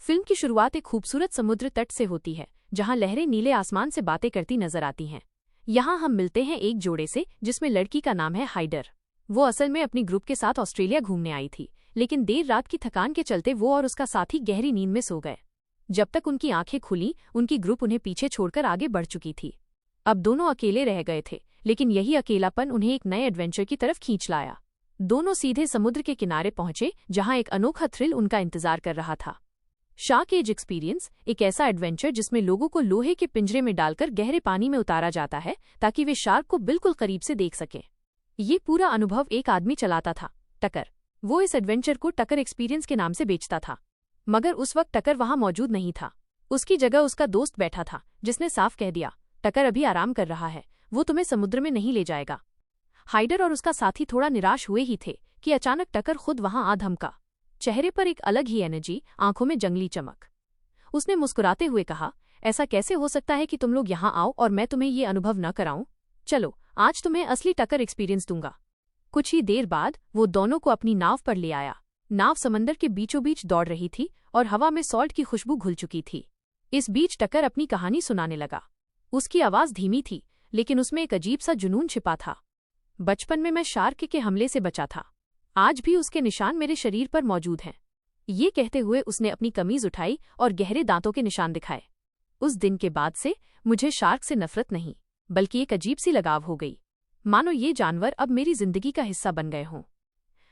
Film की शुरुआत एक खूबसूरत समुद्र तट से होती है, जहां लहरें नीले आसमान से बातें करती नजर आती हैं। यहाँ हम मिलते हैं एक जोड़े से, जिसमें लड़की का नाम है हाइडर। वो असल में अपनी ग्रुप के साथ ऑस्ट्रेलिया घूमने आई थी, लेकिन देर रात की थकान के चलते वो और उसका साथी गहरी नींद में सो गए। जब तक उनकी आंखें खुली, उनकी ग्रुप उन्हें पीछे छोड़कर आगे बढ़ चुकी थी। अब दोनों अकेले रह गए थे, लेकिन यही अकेलापन उन्हें एक नए एडवेंचर की तरफ खींच लाया। दोनों सीधे समुद्र के किनारे पहुंचे, जहां एक अनोखा थ्रिल उनका इंतजार कर रहा था। शार्क एज एक्सपीरियंस, एक ऐसा एडवेंचर जिसमें लोगों को लोहे के पिंजरे में डालकर गहरे पानी में उतारा जाता है ताकि वे शार्क को बिल्कुल करीब से देख सकें। ये पूरा अनुभव एक आदमी चलाता था, टकर। वो इस एडवेंचर को टकर एक्सपीरियंस के नाम से बेचता था, मगर उस वक्त टकर वहां मौजूद नहीं था। उसकी जगह उसका दोस्त बैठा था, जिसने साफ कह दिया, टकर अभी आराम कर रहा है, वो तुम्हें समुद्र में नहीं ले जाएगा। हाइडर और उसका साथी थोड़ा निराश हुए ही थे कि अचानक टकर खुद वहां आ धमका। चेहरे पर एक अलग ही एनर्जी, आंखों में जंगली चमक। उसने मुस्कुराते हुए कहा, ऐसा कैसे हो सकता है कि तुम लोग यहाँ आओ और मैं तुम्हें ये अनुभव न कराऊं? चलो, आज तुम्हें असली टकर एक्सपीरियंस दूंगा। कुछ ही देर बाद वो दोनों को अपनी नाव पर ले आया। नाव समंदर के बीचों बीच दौड़ रही थी और हवा में सॉल्ट की खुशबू घुल चुकी थी। इस बीच टकर अपनी कहानी सुनाने लगा। उसकी आवाज धीमी थी, लेकिन उसमें एक अजीब सा जुनून छिपा था। बचपन में मैं शार्क के हमले से बचा था। आज भी उसके निशान मेरे शरीर पर मौजूद हैं। ये कहते हुए उसने अपनी कमीज उठाई और गहरे दांतों के निशान दिखाए। उस दिन के बाद से मुझे शार्क से नफरत नहीं, बल्कि एक अजीब सी लगाव हो गई, मानो ये जानवर अब मेरी जिंदगी का हिस्सा बन गए हों।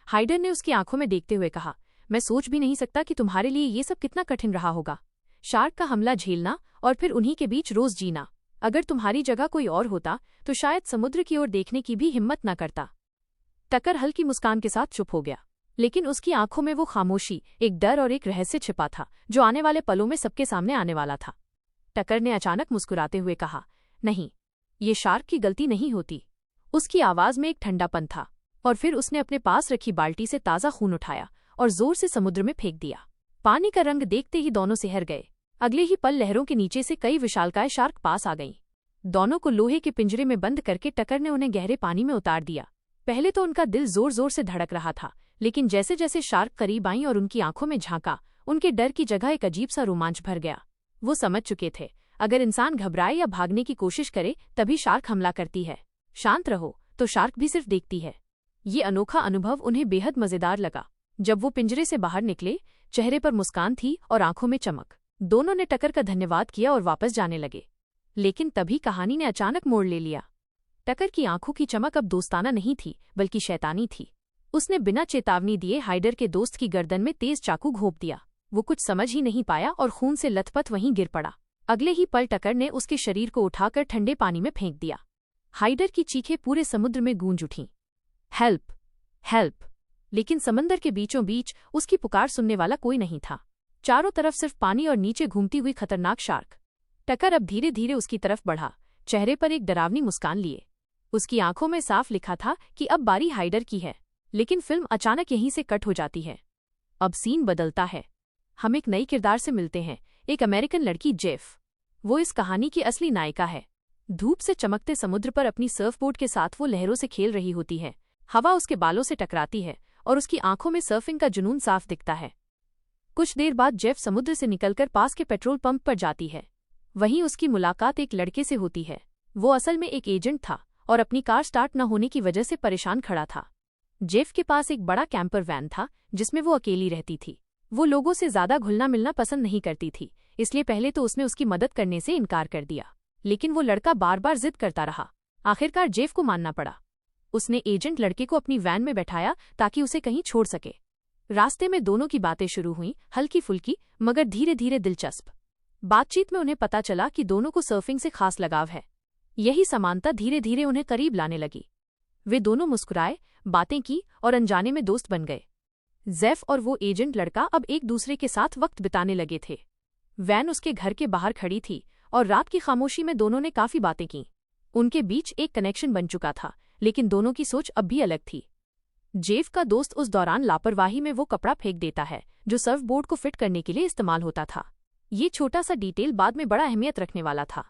हाइडर ने उसकी आंखों में देखते हुए कहा, मैं सोच भी नहीं सकता कि तुम्हारे लिए ये सब कितना कठिन रहा होगा। शार्क का हमला झेलना और फिर उन्हीं के बीच रोज जीना। अगर तुम्हारी जगह कोई और होता तो शायद समुद्र की ओर देखने की भी हिम्मत न करता। टकर हल्की मुस्कान के साथ चुप हो गया, लेकिन उसकी आंखों में वो खामोशी, एक डर और एक रहस्य छिपा था जो आने वाले पलों में सबके सामने आने वाला था। टकर ने अचानक मुस्कुराते हुए कहा, नहीं, ये शार्क की गलती नहीं होती। उसकी आवाज में एक ठंडापन था, और फिर उसने अपने पास रखी बाल्टी से ताज़ा खून उठाया और जोर से समुद्र में फेंक दिया। पानी का रंग देखते ही दोनों सिहर गए। अगले ही पल लहरों के नीचे से कई विशालकाय शार्क पास आ गईं। दोनों को लोहे के पिंजरे में बंद करके टकर ने उन्हें गहरे पानी में उतार दिया। पहले तो उनका दिल जोर जोर से धड़क रहा था, लेकिन जैसे जैसे शार्क करीब आईं और उनकी आंखों में झांका, उनके डर की जगह एक अजीब सा रोमांच भर गया। वो समझ चुके थे, अगर इंसान घबराए या भागने की कोशिश करे तभी शार्क हमला करती है। शांत रहो तो शार्क भी सिर्फ देखती है। ये अनोखा अनुभव उन्हें बेहद मजेदार लगा। जब वो पिंजरे से बाहर निकले, चेहरे पर मुस्कान थी और आंखों में चमक। दोनों ने टकर का धन्यवाद किया और वापस जाने लगे। लेकिन तभी कहानी ने अचानक मोड़ ले लिया। टकर की आंखों की चमक अब दोस्ताना नहीं थी, बल्कि शैतानी थी। उसने बिना चेतावनी दिए हाइडर के दोस्त की गर्दन में तेज चाकू घोंप दिया। वो कुछ समझ ही नहीं पाया और खून से लथपथ वहीं गिर पड़ा। अगले ही पल टकर ने उसके शरीर को उठाकर ठंडे पानी में फेंक दिया। हाइडर की चीखें पूरे समुद्र में गूंज उठीं, हेल्प, हेल्प! लेकिन समंदर के बीचों बीच उसकी पुकार सुनने वाला कोई नहीं था। चारों तरफ सिर्फ पानी और नीचे घूमती हुई खतरनाक शार्क। टकर अब धीरे धीरे उसकी तरफ बढ़ा, चेहरे पर एक डरावनी मुस्कान लिए। उसकी आंखों में साफ लिखा था कि अब बारी हाइडर की है। लेकिन फिल्म अचानक यहीं से कट हो जाती है। अब सीन बदलता है। हम एक नई किरदार से मिलते हैं, एक अमेरिकन लड़की जेफ। वो इस कहानी की असली नायिका है। धूप से चमकते समुद्र पर अपनी सर्फबोर्ड के साथ वो लहरों से खेल रही होती है। हवा उसके बालों से टकराती है और उसकी आंखों में सर्फिंग का जुनून साफ दिखता है। कुछ देर बाद जेफ समुद्र से निकलकर पास के पेट्रोल पंप पर जाती है। वहीं उसकी मुलाकात एक लड़के से होती है। वो असल में एक एजेंट था और अपनी कार स्टार्ट न होने की वजह से परेशान खड़ा था। जेफ के पास एक बड़ा कैंपर वैन था, जिसमें वो अकेली रहती थी। वो लोगों से ज्यादा घुलना मिलना पसंद नहीं करती थी, इसलिए पहले तो उसने उसकी मदद करने से इनकार कर दिया। लेकिन वो लड़का बार बार जिद करता रहा। आखिरकार जेफ को मानना पड़ा। उसने एजेंट लड़के को अपनी वैन में बैठाया ताकि उसे कहीं छोड़ सके। रास्ते में दोनों की बातें शुरू हुईं, हल्की फुल्की मगर धीरे धीरे दिलचस्प। बातचीत में उन्हें पता चला कि दोनों को सर्फिंग से खास लगाव है। यही समानता धीरे धीरे उन्हें करीब लाने लगी। वे दोनों मुस्कुराए, बातें की और अनजाने में दोस्त बन गए। जेफ और वो एजेंट लड़का अब एक दूसरे के साथ वक्त बिताने लगे थे। वैन उसके घर के बाहर खड़ी थी और रात की खामोशी में दोनों ने काफी बातें की। उनके बीच एक कनेक्शन बन चुका था, लेकिन दोनों की सोच अब भी अलग थी। जेफ का दोस्त उस दौरान लापरवाही में वो कपड़ा फेंक देता है जो सर्फ बोर्ड को फिट करने के लिए इस्तेमाल होता था। ये छोटा सा डिटेल बाद में बड़ा अहमियत रखने वाला था।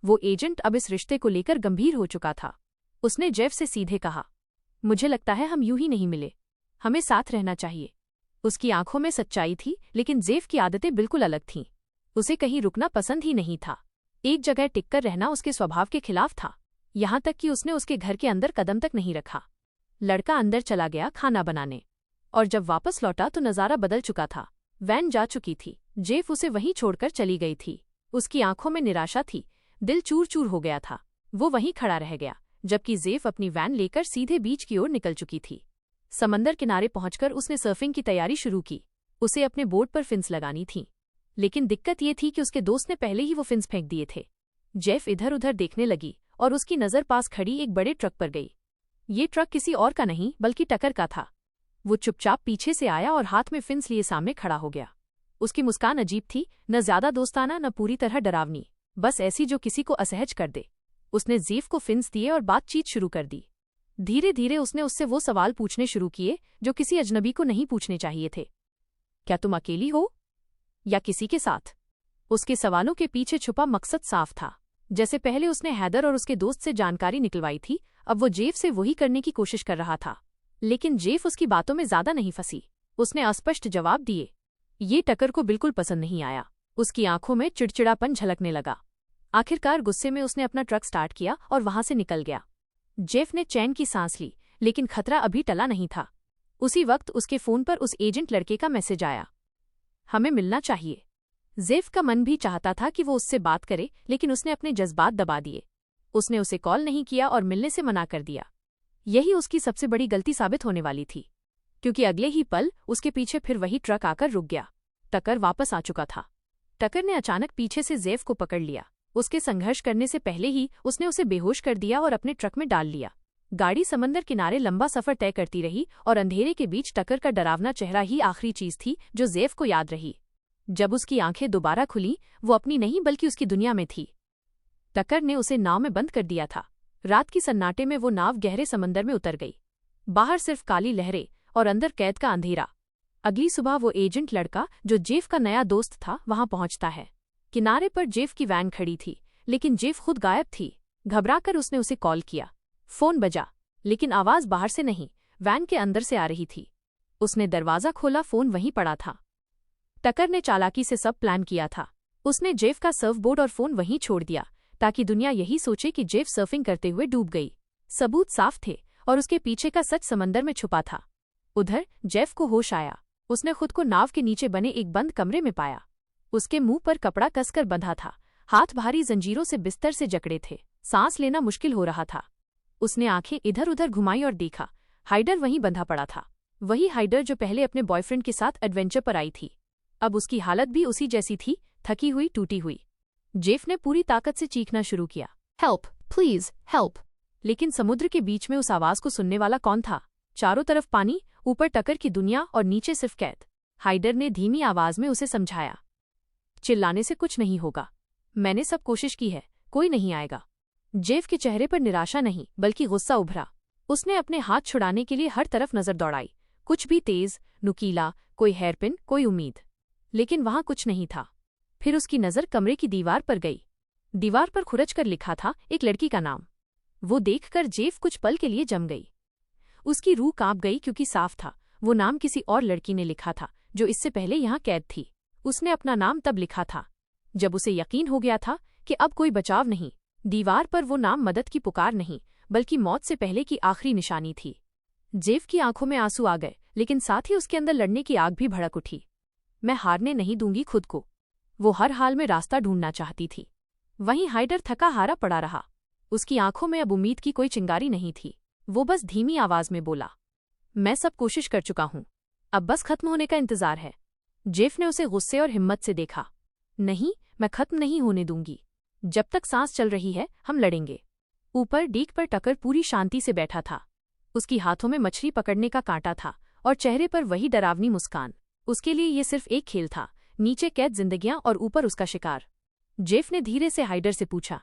वो एजेंट अब इस रिश्ते को लेकर गंभीर हो चुका था। उसने जेफ से सीधे कहा, मुझे लगता है हम यूं ही नहीं मिले, हमें साथ रहना चाहिए। उसकी आंखों में सच्चाई थी, लेकिन जेफ की आदतें बिल्कुल अलग थीं। उसे कहीं रुकना पसंद ही नहीं था। एक जगह टिककर रहना उसके स्वभाव के खिलाफ था। यहाँ तक कि उसने उसके घर के अंदर कदम तक नहीं रखा। लड़का अंदर चला गया खाना बनाने, और जब वापस लौटा तो नज़ारा बदल चुका था। वैन जा चुकी थी। जेफ उसे वहीं छोड़कर चली गई थी। उसकी आंखों में निराशा थी, दिल चूर चूर हो गया था। वो वहीं खड़ा रह गया, जबकि जेफ अपनी वैन लेकर सीधे बीच की ओर निकल चुकी थी। समंदर किनारे पहुंचकर उसने सर्फिंग की तैयारी शुरू की। उसे अपने बोट पर फिन्स लगानी थीं, लेकिन दिक्कत ये थी कि उसके दोस्त ने पहले ही वो फिन्स फेंक दिए थे। जेफ इधर उधर देखने लगी और उसकी नज़र पास खड़ी एक बड़े ट्रक पर गई। ये ट्रक किसी और का नहीं बल्कि टकर का था। वो चुपचाप पीछे से आया और हाथ में फिन्स लिए सामने खड़ा हो गया। उसकी मुस्कान अजीब थी, न ज्यादा दोस्ताना न पूरी तरह डरावनी, बस ऐसी जो किसी को असहज कर दे। उसने जेफ को फिन्स दिए और बातचीत शुरू कर दी। धीरे धीरे उसने उससे वो सवाल पूछने शुरू किए जो किसी अजनबी को नहीं पूछने चाहिए थे। क्या तुम अकेली हो या किसी के साथ? उसके सवालों के पीछे छुपा मकसद साफ था। जैसे पहले उसने हैदर और उसके दोस्त से जानकारी निकलवाई थी, अब वो जेफ से वही करने की कोशिश कर रहा था। लेकिन जेफ उसकी बातों में ज्यादा नहीं फंसी। उसने अस्पष्ट जवाब दिए। ये टकर को बिल्कुल पसंद नहीं आया। उसकी आंखों में चिड़चिड़ापन झलकने लगा। आखिरकार गुस्से में उसने अपना ट्रक स्टार्ट किया और वहां से निकल गया। जेफ ने चैन की सांस ली, लेकिन खतरा अभी टला नहीं था। उसी वक्त उसके फोन पर उस एजेंट लड़के का मैसेज आया, हमें मिलना चाहिए। जेफ का मन भी चाहता था कि वो उससे बात करे, लेकिन उसने अपने जज्बात दबा दिए। उसने उसे कॉल नहीं किया और मिलने से मना कर दिया। यही उसकी सबसे बड़ी गलती साबित होने वाली थी, क्योंकि अगले ही पल उसके पीछे फिर वही ट्रक आकर रुक गया। टकर वापस आ चुका था। टकर ने अचानक पीछे से जेफ को पकड़ लिया। उसके संघर्ष करने से पहले ही उसने उसे बेहोश कर दिया और अपने ट्रक में डाल लिया। गाड़ी समंदर किनारे लंबा सफर तय करती रही और अंधेरे के बीच टकर का डरावना चेहरा ही आखिरी चीज थी जो जेफ को याद रही। जब उसकी आंखें दोबारा खुली, वो अपनी नहीं बल्कि उसकी दुनिया में थी। टकर ने उसे नाव में बंद कर दिया था। रात की सन्नाटे में वो नाव गहरे समंदर में उतर गई। बाहर सिर्फ काली लहरें और अंदर कैद का अंधेरा। अगली सुबह वो एजेंट लड़का, जो जेफ का नया दोस्त था, वहां पहुंचता है। किनारे पर जेफ की वैन खड़ी थी, लेकिन जेफ खुद गायब थी। घबराकर उसने उसे कॉल किया। फोन बजा, लेकिन आवाज बाहर से नहीं, वैन के अंदर से आ रही थी। उसने दरवाजा खोला, फोन वहीं पड़ा था। टकर ने चालाकी से सब प्लान किया था। उसने जेफ का सर्फबोर्ड और फोन वहीं छोड़ दिया, ताकि दुनिया यही सोचे कि जेफ सर्फिंग करते हुए डूब गई। सबूत साफ थे और उसके पीछे का सच समंदर में छुपा था। उधर जेफ को होश आया। उसने खुद को नाव के नीचे बने एक बंद कमरे में पाया। उसके मुंह पर कपड़ा कसकर बंधा था, हाथ भारी जंजीरों से बिस्तर से जकड़े थे, सांस लेना मुश्किल हो रहा था। उसने आंखें इधर उधर घुमाई और देखा, हाइडर वहीं बंधा पड़ा था। वही हाइडर जो पहले अपने बॉयफ्रेंड के साथ एडवेंचर पर आई थी। अब उसकी हालत भी उसी जैसी थी, थकी हुई, टूटी हुई। जेफ ने पूरी ताकत से चीखना शुरू किया, हेल्प, प्लीज हेल्प। लेकिन समुद्र के बीच में उस आवाज को सुनने वाला कौन था? चारों तरफ पानी, ऊपर टकर की दुनिया और नीचे सिर्फ कैद। हाइडर ने धीमी आवाज में उसे समझाया, चिल्लाने से कुछ नहीं होगा, मैंने सब कोशिश की है, कोई नहीं आएगा। जेफ के चेहरे पर निराशा नहीं बल्कि गुस्सा उभरा। उसने अपने हाथ छुड़ाने के लिए हर तरफ नजर दौड़ाई, कुछ भी तेज, नुकीला, कोई हेयरपिन, कोई उम्मीद, लेकिन वहां कुछ नहीं था। फिर उसकी नजर कमरे की दीवार पर गई। दीवार पर खुरच कर लिखा था एक लड़की का नाम। वो देखकर जेफ कुछ पल के लिए जम गई। उसकी रूह कांप गई, क्योंकि साफ था वो नाम किसी और लड़की ने लिखा था जो इससे पहले यहाँ कैद थी। उसने अपना नाम तब लिखा था जब उसे यकीन हो गया था कि अब कोई बचाव नहीं। दीवार पर वो नाम मदद की पुकार नहीं बल्कि मौत से पहले की आखिरी निशानी थी। जेफ की आंखों में आंसू आ गए, लेकिन साथ ही उसके अंदर लड़ने की आग भी भड़क उठी। मैं हारने नहीं दूंगी खुद को। वो हर हाल में रास्ता ढूंढना चाहती थी। वहीं हाइडर थका हारा पड़ा रहा। उसकी आंखों में अब उम्मीद की कोई चिंगारी नहीं थी। वो बस धीमी आवाज में बोला, मैं सब कोशिश कर चुका हूं, अब बस खत्म होने का इंतजार है। जेफ ने उसे गुस्से और हिम्मत से देखा। नहीं, मैं खत्म नहीं होने दूंगी। जब तक सांस चल रही है हम लड़ेंगे। ऊपर डीक पर टकर पूरी शांति से बैठा था। उसकी हाथों में मछली पकड़ने का कांटा था और चेहरे पर वही डरावनी मुस्कान। उसके लिए ये सिर्फ एक खेल था, नीचे कैद जिंदगियां और ऊपर उसका शिकार। जेफ ने धीरे से हाइडर से पूछा,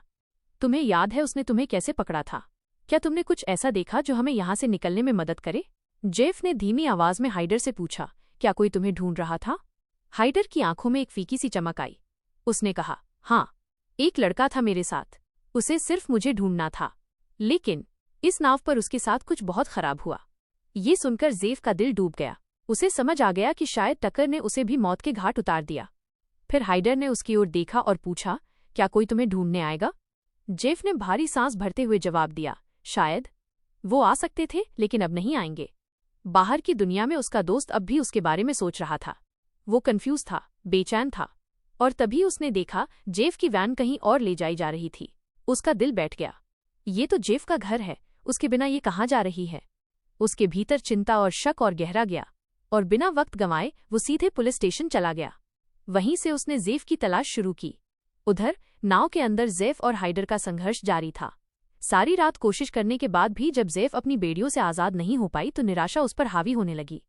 तुम्हें याद है उसने तुम्हें कैसे पकड़ा था? क्या तुमने कुछ ऐसा देखा जो हमें यहाँ से निकलने में मदद करे? जेफ ने धीमी आवाज में हाइडर से पूछा, क्या कोई तुम्हें ढूंढ रहा था? हाइडर की आंखों में एक फीकी सी चमक आई। उसने कहा, हाँ, एक लड़का था मेरे साथ, उसे सिर्फ मुझे ढूंढना था, लेकिन इस नाव पर उसके साथ कुछ बहुत खराब हुआ। ये सुनकर जेफ का दिल डूब गया। उसे समझ आ गया कि शायद टकर ने उसे भी मौत के घाट उतार दिया। फिर हाइडर ने उसकी ओर देखा और पूछा, क्या कोई तुम्हें ढूंढने आएगा? जेफ ने भारी सांस भरते हुए जवाब दिया, शायद। वो आ सकते थे, लेकिन अब नहीं आएंगे। बाहर की दुनिया में उसका दोस्त अब भी उसके बारे में सोच रहा था। वो कंफ्यूज था, बेचैन था। और तभी उसने देखा जेफ की वैन कहीं और ले जाई जा रही थी। उसका दिल बैठ गया। ये तो जेफ का घर है, उसके बिना ये कहाँ जा रही है? उसके भीतर चिंता और शक और गहरा गया, और बिना वक्त गंवाए वो सीधे पुलिस स्टेशन चला गया। वहीं से उसने जेफ की तलाश शुरू की। उधर नाव के अंदर जेफ और हाइडर का संघर्ष जारी था। सारी रात कोशिश करने के बाद भी जब जेफ अपनी बेड़ियों से आजाद नहीं हो पाई तो निराशा उस पर हावी होने लगी।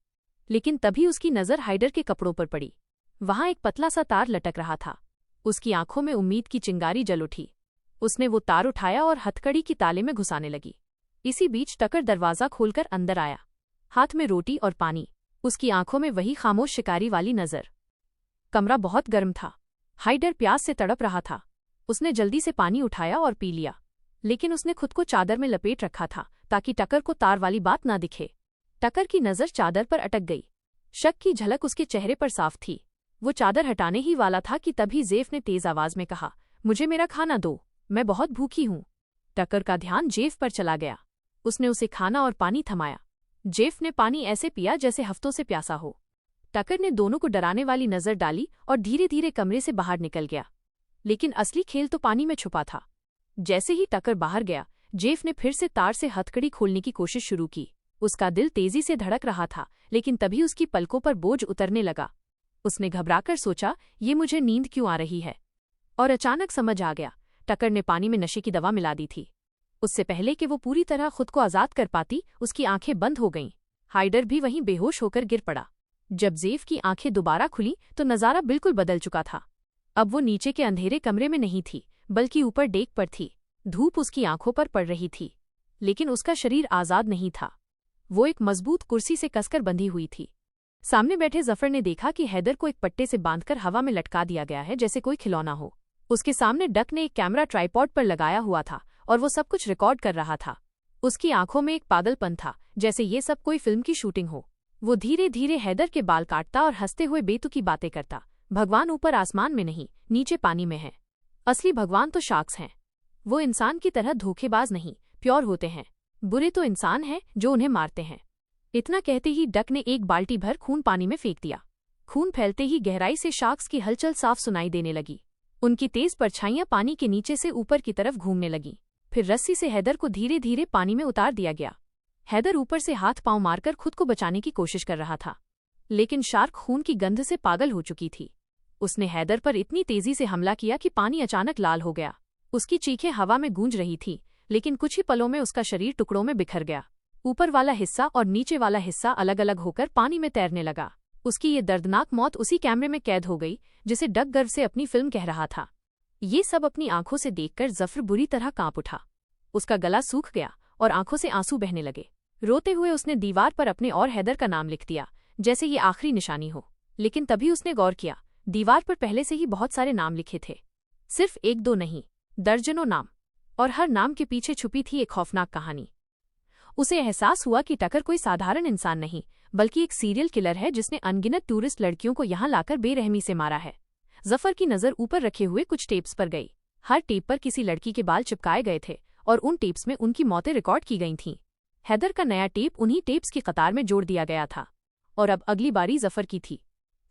लेकिन तभी उसकी नज़र हाइडर के कपड़ों पर पड़ी। वहां एक पतला सा तार लटक रहा था। उसकी आंखों में उम्मीद की चिंगारी जल उठी। उसने वो तार उठाया और हथकड़ी की ताले में घुसाने लगी। इसी बीच टकर दरवाजा खोलकर अंदर आया, हाथ में रोटी और पानी, उसकी आंखों में वही खामोश शिकारी वाली नजर। कमरा बहुत गर्म था। हाइडर प्यास से तड़प रहा था। उसने जल्दी से पानी उठाया और पी लिया, लेकिन उसने खुद को चादर में लपेट रखा था ताकि टकर को तार वाली बात ना दिखे। टकर की नजर चादर पर अटक गई। शक की झलक उसके चेहरे पर साफ थी। वो चादर हटाने ही वाला था कि तभी जेफ ने तेज आवाज में कहा, मुझे मेरा खाना दो, मैं बहुत भूखी हूं। टकर का ध्यान जेफ पर चला गया। उसने उसे खाना और पानी थमाया। जेफ ने पानी ऐसे पिया जैसे हफ्तों से प्यासा हो। टकर ने दोनों को डराने वाली नजर डाली और धीरे धीरे कमरे से बाहर निकल गया। लेकिन असली खेल तो पानी में छुपा था। जैसे ही टकर बाहर गया, जेफ ने फिर से तार से हथकड़ी खोलने की कोशिश शुरू की। उसका दिल तेजी से धड़क रहा था, लेकिन तभी उसकी पलकों पर बोझ उतरने लगा। उसने घबराकर सोचा, ये मुझे नींद क्यों आ रही है? और अचानक समझ आ गया, टकर ने पानी में नशे की दवा मिला दी थी। उससे पहले कि वो पूरी तरह खुद को आजाद कर पाती, उसकी आंखें बंद हो गईं। हाइडर भी वहीं बेहोश होकर गिर पड़ा। जब जेफ की आंखें दोबारा खुली तो नजारा बिल्कुल बदल चुका था। अब वो नीचे के अंधेरे कमरे में नहीं थी, बल्कि ऊपर डेक पर थी। धूप उसकी आंखों पर पड़ रही थी, लेकिन उसका शरीर आजाद नहीं था। वो एक मजबूत कुर्सी से कसकर बंधी हुई थी। सामने बैठे जफर ने देखा कि हैदर को एक पट्टे से बांधकर हवा में लटका दिया गया है, जैसे कोई खिलौना हो। उसके सामने डक ने एक कैमरा ट्राइपॉड पर लगाया हुआ था और वो सब कुछ रिकॉर्ड कर रहा था। उसकी आंखों में एक पागलपन था, जैसे ये सब कोई फिल्म की शूटिंग हो। वो धीरे धीरे हैदर के बाल काटता और हंसते हुए बेतुकी बातें करता। भगवान ऊपर आसमान में नहीं, नीचे पानी में है। असली भगवान तो शार्क्स हैं। वो इंसान की तरह धोखेबाज नहीं, प्योर होते हैं। बुरे तो इंसान हैं जो उन्हें मारते हैं। इतना कहते ही डक ने एक बाल्टी भर खून पानी में फेंक दिया। खून फैलते ही गहराई से शार्क्स की हलचल साफ सुनाई देने लगी। उनकी तेज परछाइयां पानी के नीचे से ऊपर की तरफ घूमने लगीं। फिर रस्सी से हैदर को धीरे धीरे पानी में उतार दिया गया। हैदर ऊपर से हाथ पांव मारकर खुद को बचाने की कोशिश कर रहा था, लेकिन शार्क खून की गंध से पागल हो चुकी थी। उसने हैदर पर इतनी तेजी से हमला किया कि पानी अचानक लाल हो गया। उसकी चीखें हवा में गूंज रही थी, लेकिन कुछ ही पलों में उसका शरीर टुकड़ों में बिखर गया। ऊपर वाला हिस्सा और नीचे वाला हिस्सा अलग अलग होकर पानी में तैरने लगा। उसकी ये दर्दनाक मौत उसी कैमरे में कैद हो गई जिसे डक गर्व से अपनी फिल्म कह रहा था। ये सब अपनी आंखों से देखकर जफर बुरी तरह कांप उठा। उसका गला सूख गया और आंखों से आंसू बहने लगे। रोते हुए उसने दीवार पर अपने और हैदर का नाम लिख दिया, जैसे ये आखिरी निशानी हो। लेकिन तभी उसने गौर किया, दीवार पर पहले से ही बहुत सारे नाम लिखे थे। सिर्फ एक दो नहीं, दर्जनों नाम। और हर नाम के पीछे छुपी थी एक खौफनाक कहानी। उसे एहसास हुआ कि टकर कोई साधारण इंसान नहीं, बल्कि एक सीरियल किलर है जिसने अनगिनत टूरिस्ट लड़कियों को यहाँ लाकर बेरहमी से मारा है। जफर की नज़र ऊपर रखे हुए कुछ टेप्स पर गई। हर टेप पर किसी लड़की के बाल चिपकाए गए थे और उन टेप्स में उनकी मौतें रिकॉर्ड की गई थीं। हैदर का नया टेप उन्हीं टेप्स की कतार में जोड़ दिया गया था। और अब अगली बारी जफर की थी।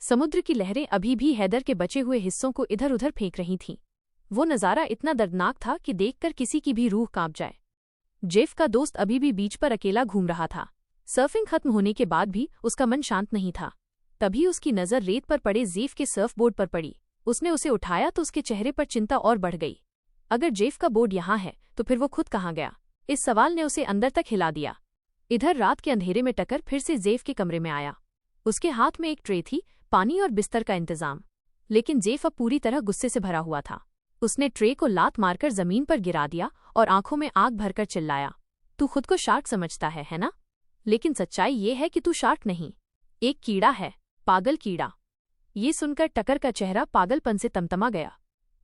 समुद्र की लहरें अभी भी हैदर के बचे हुए हिस्सों को इधर उधर फेंक रही थीं। वो नज़ारा इतना दर्दनाक था कि देखकर किसी की भी रूह कांप जाए। जेफ का दोस्त अभी भी बीच पर अकेला घूम रहा था। सर्फिंग खत्म होने के बाद भी उसका मन शांत नहीं था। तभी उसकी नज़र रेत पर पड़े जेफ के सर्फबोर्ड पर पड़ी। उसने उसे उठाया तो उसके चेहरे पर चिंता और बढ़ गई। अगर जेफ का बोर्ड यहाँ है तो फिर वो खुद कहाँ गया? इस सवाल ने उसे अंदर तक हिला दिया। इधर रात के अंधेरे में टकर फिर से जेफ के कमरे में आया। उसके हाथ में एक ट्रे थी, पानी और बिस्तर का इंतजाम। लेकिन जेफ अब पूरी तरह गुस्से से भरा हुआ था। उसने ट्रे को लात मारकर जमीन पर गिरा दिया और आंखों में आग भरकर चिल्लाया, तू खुद को शार्क समझता है ना? लेकिन सच्चाई ये है कि तू शार्क नहीं, एक कीड़ा है, पागल कीड़ा। ये सुनकर टकर का चेहरा पागलपन से तमतमा गया।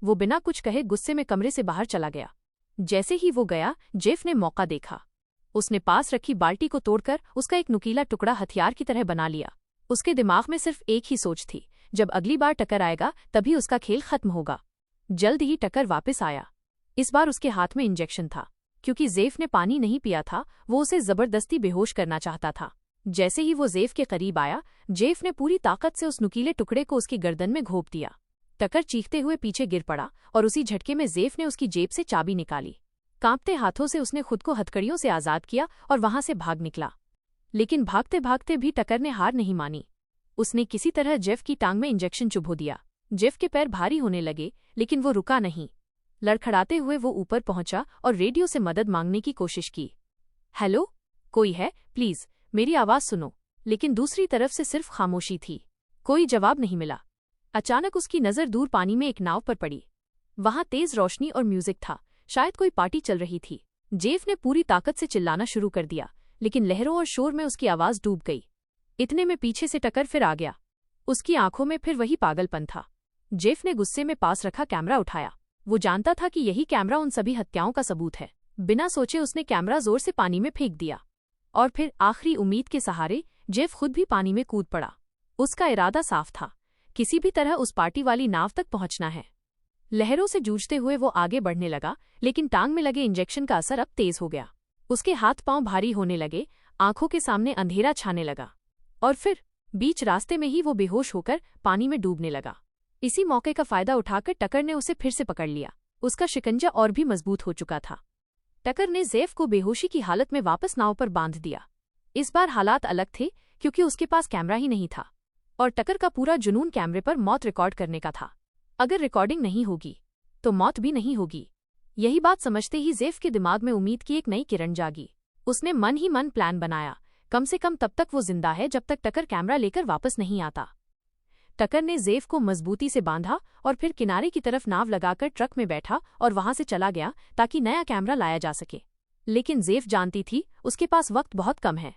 वो बिना कुछ कहे गुस्से में कमरे से बाहर चला गया। जैसे ही वो गया, जेफ ने मौका देखा। उसने पास रखी बाल्टी को तोड़कर उसका एक नुकीला टुकड़ा हथियार की तरह बना लिया। उसके दिमाग में सिर्फ एक ही सोच थी, जब अगली बार टकर आएगा तभी उसका खेल खत्म होगा। जल्द ही टकर वापस आया। इस बार उसके हाथ में इंजेक्शन था। क्योंकि जेफ ने पानी नहीं पिया था, वो उसे जबरदस्ती बेहोश करना चाहता था। जैसे ही वो जेफ के करीब आया, जेफ ने पूरी ताकत से उस नुकीले टुकड़े को उसकी गर्दन में घोंप दिया। टकर चीखते हुए पीछे गिर पड़ा और उसी झटके में जेफ ने उसकी जेब से चाबी निकाली। कांपते हाथों से उसने खुद को हथकड़ियों से आजाद किया और वहां से भाग निकला। लेकिन भागते भागते भी टकर ने हार नहीं मानी। उसने किसी तरह जेफ की टांग में इंजेक्शन चुभो दिया। जेफ के पैर भारी होने लगे, लेकिन वो रुका नहीं। लड़खड़ाते हुए वो ऊपर पहुंचा और रेडियो से मदद मांगने की कोशिश की। हेलो, कोई है? प्लीज मेरी आवाज सुनो। लेकिन दूसरी तरफ से सिर्फ खामोशी थी। कोई जवाब नहीं मिला। अचानक उसकी नजर दूर पानी में एक नाव पर पड़ी। वहां तेज रोशनी और म्यूजिक था। शायद कोई पार्टी चल रही थी। जेफ ने पूरी ताकत से चिल्लाना शुरू कर दिया, लेकिन लहरों और शोर में उसकी आवाज डूब गई। इतने में पीछे से टकर फिर आ गया। उसकी आंखों में फिर वही पागलपन था। जेफ ने गुस्से में पास रखा कैमरा उठाया। वो जानता था कि यही कैमरा उन सभी हत्याओं का सबूत है। बिना सोचे उसने कैमरा जोर से पानी में फेंक दिया। और फिर आखिरी उम्मीद के सहारे जेफ खुद भी पानी में कूद पड़ा। उसका इरादा साफ था, किसी भी तरह उस पार्टी वाली नाव तक पहुंचना है। लहरों से जूझते हुए वो आगे बढ़ने लगा, लेकिन टांग में लगे इंजेक्शन का असर अब तेज हो गया। उसके हाथ पांव भारी होने लगे, आंखों के सामने अंधेरा छाने लगा। और फिर बीच रास्ते में ही वो बेहोश होकर पानी में डूबने लगा। इसी मौके का फायदा उठाकर टकर ने उसे फिर से पकड़ लिया। उसका शिकंजा और भी मजबूत हो चुका था। टकर ने जेफ को बेहोशी की हालत में वापस नाव पर बांध दिया। इस बार हालात अलग थे, क्योंकि उसके पास कैमरा ही नहीं था और टकर का पूरा जुनून कैमरे पर मौत रिकॉर्ड करने का था। अगर रिकॉर्डिंग नहीं होगी तो मौत भी नहीं होगी। यही बात समझते ही जेफ के दिमाग में उम्मीद की एक नई किरण जागी। उसने मन ही मन प्लान बनाया, कम से कम तब तक वो जिंदा है जब तक टकर कैमरा लेकर वापस नहीं आता। टकर ने जेफ को मजबूती से बांधा और फिर किनारे की तरफ नाव लगाकर ट्रक में बैठा और वहां से चला गया ताकि नया कैमरा लाया जा सके। लेकिन जेफ जानती थी उसके पास वक्त बहुत कम है।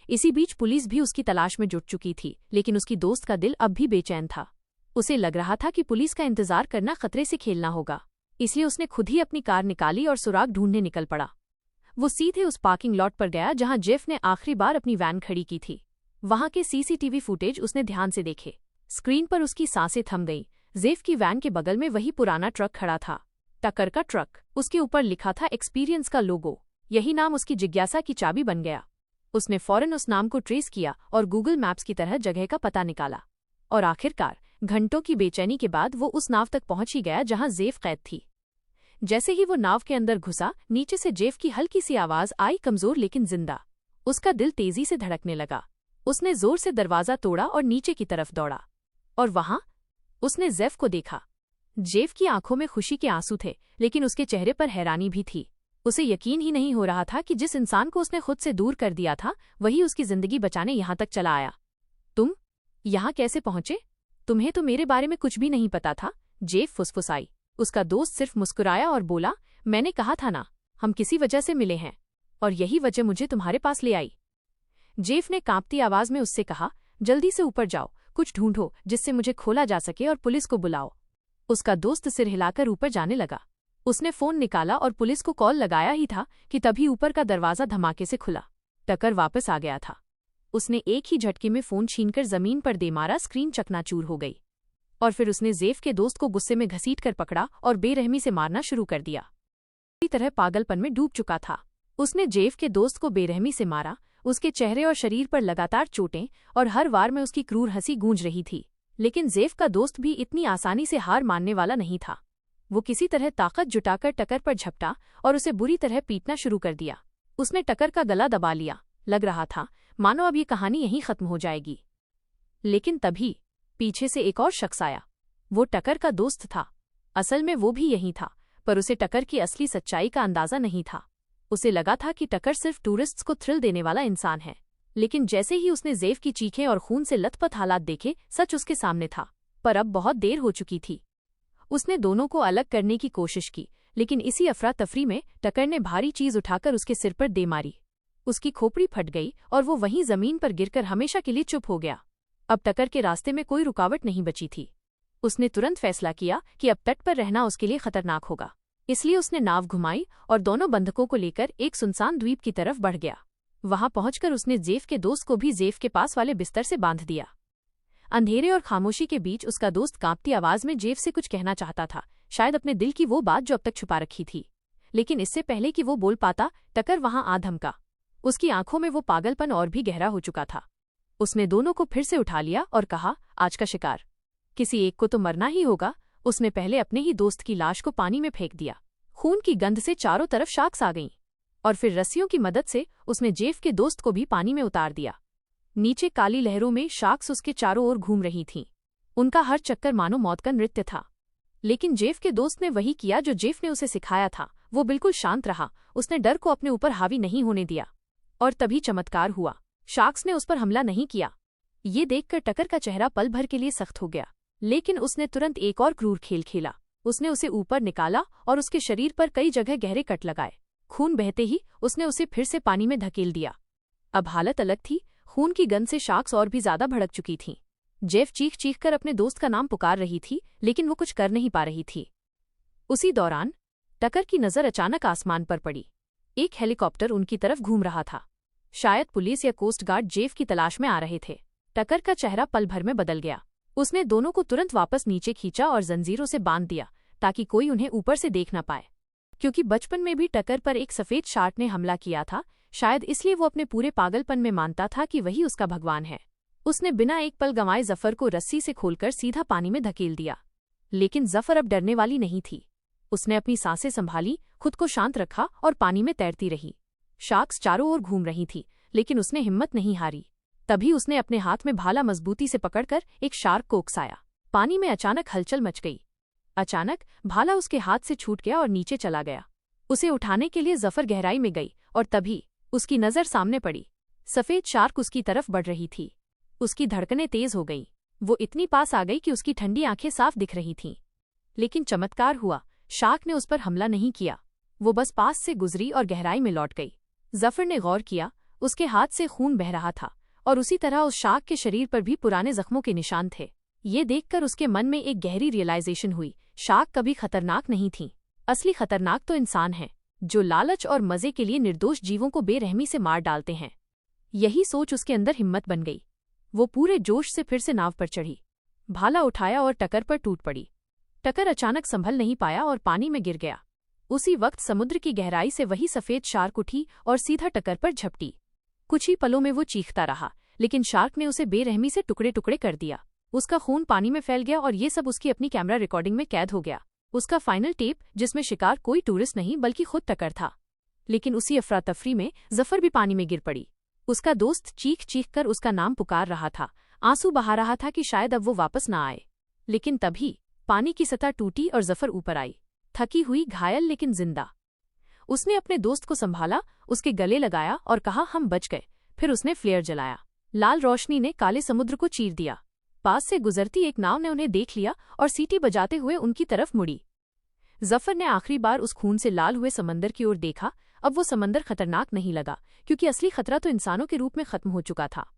इसी बीच पुलिस भी उसकी तलाश में जुट चुकी थी, लेकिन उसकी दोस्त का दिल अब भी बेचैन था। उसे लग रहा था कि पुलिस का इंतजार करना खतरे से खेलना होगा, इसलिए उसने खुद ही अपनी कार निकाली और सुराग ढूंढने निकल पड़ा। वो सीधे उस पार्किंग लॉट पर गया जहां जेफ ने आखिरी बार अपनी वैन खड़ी की थी। वहां के सीसीटीवी फुटेज उसने ध्यान से देखे। स्क्रीन पर उसकी सांसें थम गईं। जेफ की वैन के बगल में वही पुराना ट्रक खड़ा था, टकर का ट्रक। उसके ऊपर लिखा था एक्सपीरियंस का लोगो। यही नाम उसकी जिज्ञासा की चाबी बन गया। उसने फौरन उस नाम को ट्रेस किया और गूगल मैप्स की तरह जगह का पता निकाला। और आखिरकार घंटों की बेचैनी के बाद वो उस नाव तक पहुंच ही गया जहां जेफ कैद थी। जैसे ही वो नाव के अंदर घुसा, नीचे से जेफ की हल्की सी आवाज आई, कमजोर लेकिन जिंदा। उसका दिल तेजी से धड़कने लगा। उसने जोर से दरवाजा तोड़ा और नीचे की तरफ दौड़ा। और वहां उसने जेफ को देखा। जेफ की आंखों में खुशी के आंसू थे, लेकिन उसके चेहरे पर हैरानी भी थी। उसे यकीन ही नहीं हो रहा था कि जिस इंसान को उसने खुद से दूर कर दिया था, वही उसकी जिंदगी बचाने यहां तक चला आया। तुम यहां कैसे पहुंचे? तुम्हें तो मेरे बारे में कुछ भी नहीं पता था, जेफ फुसफुसाई। उसका दोस्त सिर्फ मुस्कुराया और बोला, मैंने कहा था ना, हम किसी वजह से मिले हैं और यही वजह मुझे तुम्हारे पास ले आई। जेफ ने कांपती आवाज में उससे कहा, जल्दी से ऊपर जाओ, कुछ ढूंढो जिससे मुझे खोला जा सके और पुलिस को बुलाओ। उसका दोस्त सिर हिलाकर ऊपर जाने लगा। उसने फोन निकाला और पुलिस को कॉल लगाया ही था कि तभी ऊपर का दरवाजा धमाके से खुला। टकर वापस आ गया था। उसने एक ही झटके में फोन छीनकर जमीन पर दे मारा। स्क्रीन चकनाचूर हो गई। और फिर उसने जेफ के दोस्त को गुस्से में घसीटकर पकड़ा और बेरहमी से मारना शुरू कर दिया। पूरी तरह पागलपन में डूब चुका था। उसने जेफ के दोस्त को बेरहमी से मारा। उसके चेहरे और शरीर पर लगातार चोटें और हर वार में उसकी क्रूर हंसी गूंज रही थी। लेकिन जेफ का दोस्त भी इतनी आसानी से हार मानने वाला नहीं था। वो किसी तरह ताकत जुटाकर टकर पर झपटा और उसे बुरी तरह पीटना शुरू कर दिया। उसने टकर का गला दबा लिया। लग रहा था मानो अब ये कहानी यहीं खत्म हो जाएगी। लेकिन तभी पीछे से एक और शख्स आया। वो टकर का दोस्त था। असल में वो भी यही था, पर उसे टकर की असली सच्चाई का अंदाजा नहीं था। उसे लगा था कि टकर सिर्फ टूरिस्ट्स को थ्रिल देने वाला इंसान है। लेकिन जैसे ही उसने जेफ की चीखें और खून से लथपथ हालात देखे, सच उसके सामने था। पर अब बहुत देर हो चुकी थी। उसने दोनों को अलग करने की कोशिश की, लेकिन इसी अफरा तफरी में टकर ने भारी चीज उठाकर उसके सिर पर दे मारी। उसकी खोपड़ी फट गई और वो वहीं जमीन पर गिरकर हमेशा के लिए चुप हो गया। अब टकर के रास्ते में कोई रुकावट नहीं बची थी। उसने तुरंत फैसला किया कि अब तट पर रहना उसके लिए खतरनाक होगा। इसलिए उसने नाव घुमाई और दोनों बंधकों को लेकर एक सुनसान द्वीप की तरफ बढ़ गया। वहां पहुंचकर उसने जेफ के दोस्त को भी जेफ के पास वाले बिस्तर से बांध दिया। अंधेरे और खामोशी के बीच उसका दोस्त कांपती आवाज में जेफ से कुछ कहना चाहता था, शायद अपने दिल की वो बात जो अब तक छुपा रखी थी। लेकिन इससे पहले कि वो बोल पाता, टकर वहां आ धमका। उसकी आंखों में वो पागलपन और भी गहरा हो चुका था। उसने दोनों को फिर से उठा लिया और कहा, आज का शिकार किसी एक को तो मरना ही होगा। उसने पहले अपने ही दोस्त की लाश को पानी में फेंक दिया। खून की गंध से चारों तरफ शार्क्स आ गईं और फिर रस्सियों की मदद से उसने जेफ के दोस्त को भी पानी में उतार दिया। नीचे काली लहरों में शार्क्स उसके चारों ओर घूम रही थीं। उनका हर चक्कर मानो मौत का नृत्य था। लेकिन जेफ के दोस्त ने वही किया जो जेफ ने उसे सिखाया था। वो बिल्कुल शांत रहा। उसने डर को अपने ऊपर हावी नहीं होने दिया। और तभी चमत्कार हुआ। शार्क्स ने उस पर हमला नहीं किया। ये देखकर टकर का चेहरा पल भर के लिए सख्त हो गया। लेकिन उसने तुरंत एक और क्रूर खेल खेला। उसने उसे ऊपर निकाला और उसके शरीर पर कई जगह गहरे कट लगाए। खून बहते ही उसने उसे फिर से पानी में धकेल दिया। अब हालत अलग थी। खून की गंध से शार्क्स और भी ज्यादा भड़क चुकी थीं। जेफ चीख चीख कर अपने दोस्त का नाम पुकार रही थी, लेकिन वो कुछ कर नहीं पा रही थी। उसी दौरान टकर की नजर अचानक आसमान पर पड़ी। एक हेलीकॉप्टर उनकी तरफ घूम रहा था। शायद पुलिस या कोस्ट गार्ड जेफ की तलाश में आ रहे थे। टकर का चेहरा पल भर में बदल गया। उसने दोनों को तुरंत वापस नीचे खींचा और जंजीरों से बांध दिया ताकि कोई उन्हें ऊपर से देख न पाए। क्योंकि बचपन में भी टकर पर एक सफेद शार्क ने हमला किया था, शायद इसलिए वो अपने पूरे पागलपन में मानता था कि वही उसका भगवान है। उसने बिना एक पल गंवाए जफर को रस्सी से खोलकर सीधा पानी में धकेल दिया। लेकिन जफर अब डरने वाली नहीं थी। उसने अपनी सांसें संभाली, खुद को शांत रखा और पानी में तैरती रही। शार्क्स चारों ओर घूम रही थी, लेकिन उसने हिम्मत नहीं हारी। तभी उसने अपने हाथ में भाला मजबूती से पकड़कर एक शार्क को उकसाया। पानी में अचानक हलचल मच गई। अचानक भाला उसके हाथ से छूट गया और नीचे चला गया। उसे उठाने के लिए जफर गहराई में गई और तभी उसकी नजर सामने पड़ी। सफेद शार्क उसकी तरफ बढ़ रही थी। उसकी धड़कनें तेज हो गईं। वो इतनी पास आ गई कि उसकी ठंडी आंखें साफ दिख रही थीं। लेकिन चमत्कार हुआ। शार्क ने उस पर हमला नहीं किया। वो बस पास से गुजरी और गहराई में लौट गई। जफर ने गौर किया, उसके हाथ से खून बह रहा था और उसी तरह उस शार्क के शरीर पर भी पुराने जख्मों के निशान थे। ये देखकर उसके मन में एक गहरी रियलाइजेशन हुई। शार्क कभी खतरनाक नहीं थी। असली खतरनाक तो इंसान हैं, जो लालच और मजे के लिए निर्दोष जीवों को बेरहमी से मार डालते हैं। यही सोच उसके अंदर हिम्मत बन गई। वो पूरे जोश से फिर से नाव पर चढ़ी, भाला उठाया और टकर पर टूट पड़ी। टकर अचानक संभल नहीं पाया और पानी में गिर गया। उसी वक्त समुद्र की गहराई से वही सफेद शार्क उठी और सीधा टकर पर झपटी। कुछ ही पलों में वो चीखता रहा, लेकिन शार्क ने उसे बेरहमी से टुकड़े टुकड़े कर दिया। उसका खून पानी में फैल गया और ये सब उसकी अपनी कैमरा रिकॉर्डिंग में कैद हो गया। उसका फाइनल टेप, जिसमें शिकार कोई टूरिस्ट नहीं बल्कि खुद टकर था। लेकिन उसी अफरा तफरी में जफर भी पानी में गिर पड़ी। उसका दोस्त चीख चीख कर उसका नाम पुकार रहा था, आंसू बहा रहा था कि शायद अब वो वापस ना आए। लेकिन तभी पानी की सतह टूटी और जफर ऊपर आई, थकी हुई, घायल लेकिन जिंदा। उसने अपने दोस्त को संभाला, उसके गले लगाया और कहा, हम बच गए। फिर उसने फ्लेयर जलाया। लाल रोशनी ने काले समुद्र को चीर दिया। पास से गुजरती एक नाव ने उन्हें देख लिया और सीटी बजाते हुए उनकी तरफ मुड़ी। जफर ने आखिरी बार उस खून से लाल हुए समंदर की ओर देखा। अब वो समंदर खतरनाक नहीं लगा, क्योंकि असली खतरा तो इंसानों के रूप में खत्म हो चुका था।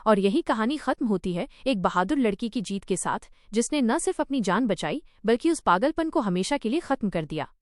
और यही कहानी खत्म होती है एक बहादुर लड़की की जीत के साथ, जिसने न सिर्फ अपनी जान बचाई बल्कि उस पागलपन को हमेशा के लिए खत्म कर दिया।